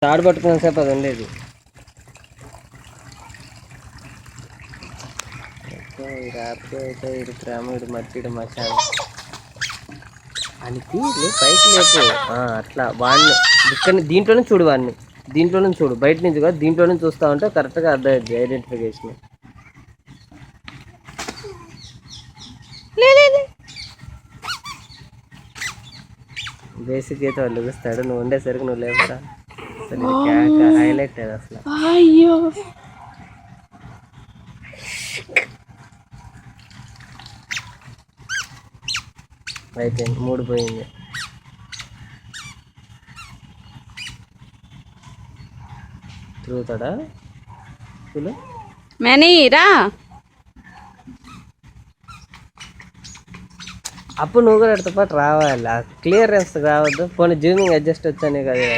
తాడు పట్టుకున్న సేపు అది ఉండేది. ఇడు ప్రేమ, ఇడు మట్టి, ఇడు మసాలా అని పైకి లేపు. అట్లా వాడిని ఇక్కడ దీంట్లోనే చూడు, వాడిని దీంట్లోనే చూడు, బయట నుంచి కాదు దీంట్లోనే చూస్తా ఉంటే కరెక్ట్గా అర్థమైంది ఐడెంటిఫికేషన్. బేసిక్ అయితే వాళ్ళు లెగుస్తాడు, నువ్వు ఉండేసరికి నువ్వు లేవుతా. అసలు హైలైట్ అది అసలు. అయ్యో అయిపోయింది, 3 పోయింది. తిరుగుతాడా మనీ రా. అప్పుడు నువ్వు కూడా ఎడతో పాటు రావాలి, క్లియరెన్స్ రావద్దు. పోనీ జూమింగ్ అడ్జస్ట్ వచ్చానే కదా.